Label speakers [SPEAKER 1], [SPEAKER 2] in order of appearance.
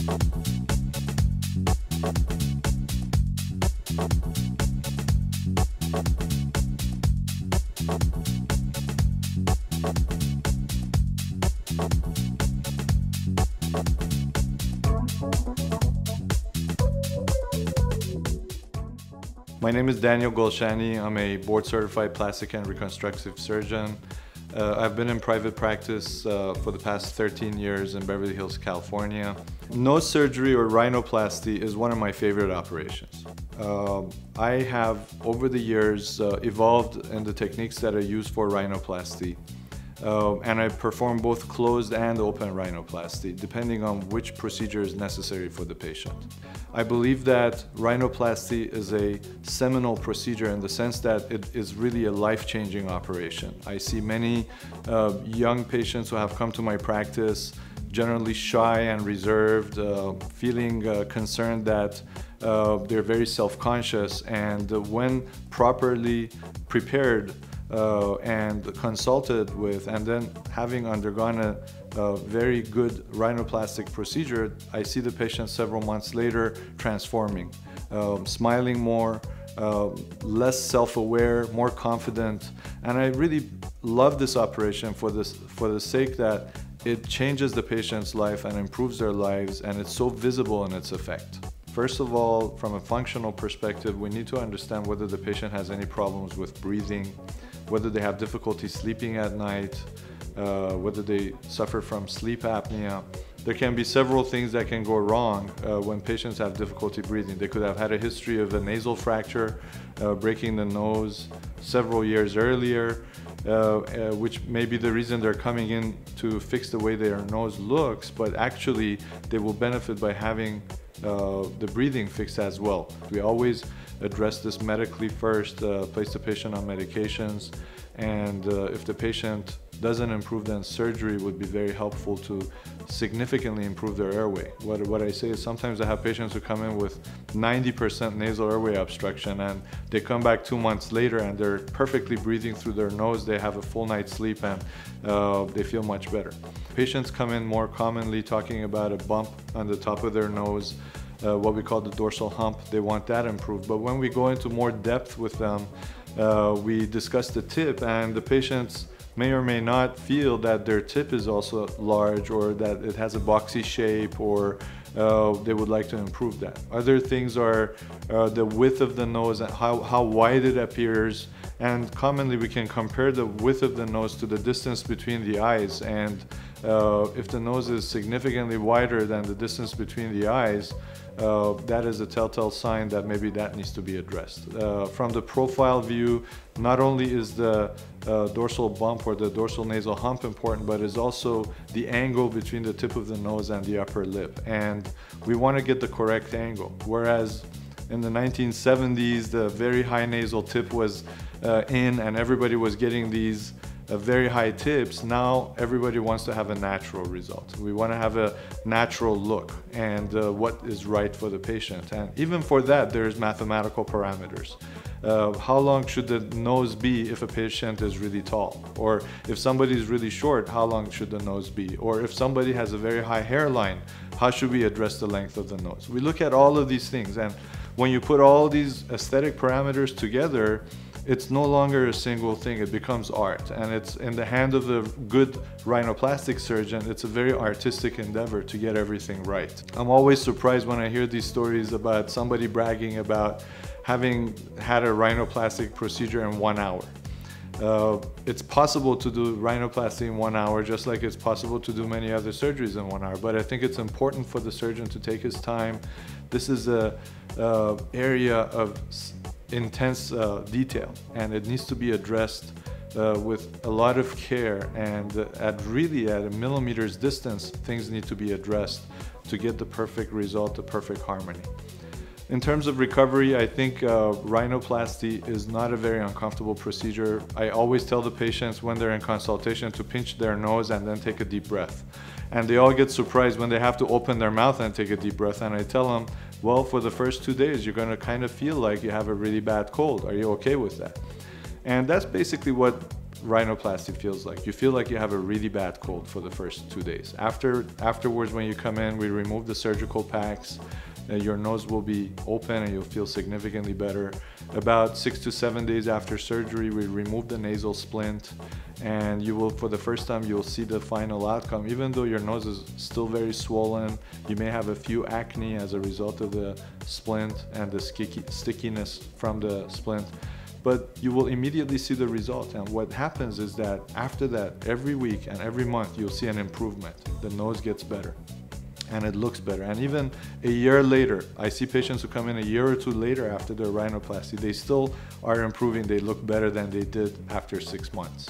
[SPEAKER 1] My name is Daniel Golshani. I'm a board-certified plastic and reconstructive surgeon. I've been in private practice for the past 13 years in Beverly Hills, California. Nose surgery or rhinoplasty is one of my favorite operations. I have, over the years, evolved in the techniques that are used for rhinoplasty. And I perform both closed and open rhinoplasty, depending on which procedure is necessary for the patient. I believe that rhinoplasty is a seminal procedure in the sense that it is really a life-changing operation. I see many young patients who have come to my practice, generally shy and reserved, feeling concerned that they're very self-conscious, and when properly prepared and consulted with, and then having undergone a very good rhinoplastic procedure, I see the patient several months later transforming, smiling more, less self-aware, more confident. And I really love this operation for the sake that it changes the patient's life and improves their lives, and it's so visible in its effect. First of all, from a functional perspective, we need to understand whether the patient has any problems with breathing, whether they have difficulty sleeping at night, whether they suffer from sleep apnea. There can be several things that can go wrong when patients have difficulty breathing. They could have had a history of a nasal fracture, breaking the nose several years earlier, which may be the reason they're coming in to fix the way their nose looks, but actually they will benefit by having the breathing fixed as well. We always address this medically first, place the patient on medications, and if the patient doesn't improve, then surgery would be very helpful to significantly improve their airway. What I say is sometimes I have patients who come in with 90% nasal airway obstruction, and they come back 2 months later and they're perfectly breathing through their nose, they have a full night's sleep, and they feel much better. Patients come in more commonly talking about a bump on the top of their nose, what we call the dorsal hump. They want that improved. But when we go into more depth with them, we discuss the tip, and the patients may or may not feel that their tip is also large, or that it has a boxy shape, or they would like to improve that. Other things are the width of the nose and how wide it appears. And commonly we can compare the width of the nose to the distance between the eyes. And if the nose is significantly wider than the distance between the eyes, that is a telltale sign that maybe that needs to be addressed. From the profile view, not only is the dorsal bump or the dorsal nasal hump important, but is also the angle between the tip of the nose and the upper lip. And we want to get the correct angle. Whereas in the 1970s, the very high nasal tip was in, and everybody was getting these very high tips. Now everybody wants to have a natural result. We want to have a natural look and what is right for the patient. And even for that, there's mathematical parameters. How long should the nose be if a patient is really tall? Or if somebody is really short, how long should the nose be? Or if somebody has a very high hairline, how should we address the length of the nose? We look at all of these things, and when you put all these aesthetic parameters together, it's no longer a single thing, it becomes art. And it's in the hand of a good rhinoplastic surgeon, it's a very artistic endeavor to get everything right. I'm always surprised when I hear these stories about somebody bragging about having had a rhinoplastic procedure in 1 hour. It's possible to do rhinoplasty in 1 hour, just like it's possible to do many other surgeries in 1 hour. But I think it's important for the surgeon to take his time. This is an area of intense detail, and it needs to be addressed with a lot of care, and at a millimeter's distance, things need to be addressed to get the perfect result, the perfect harmony. In terms of recovery, I think rhinoplasty is not a very uncomfortable procedure. I always tell the patients when they're in consultation to pinch their nose and then take a deep breath. And they all get surprised when they have to open their mouth and take a deep breath. And I tell them, well, for the first 2 days, you're going to kind of feel like you have a really bad cold. Are you okay with that? And that's basically what rhinoplasty feels like. You feel like you have a really bad cold for the first 2 days. Afterwards, when you come in, we remove the surgical packs. Your nose will be open and you'll feel significantly better. About 6 to 7 days after surgery, we remove the nasal splint, and you will, for the first time, you will see the final outcome. Even though your nose is still very swollen, you may have a few acne as a result of the splint and the stickiness from the splint, but you will immediately see the result. And what happens is that after that, every week and every month, you'll see an improvement. The nose gets better and it looks better. And even a year later, I see patients who come in a year or two later after their rhinoplasty, they still are improving. They look better than they did after 6 months.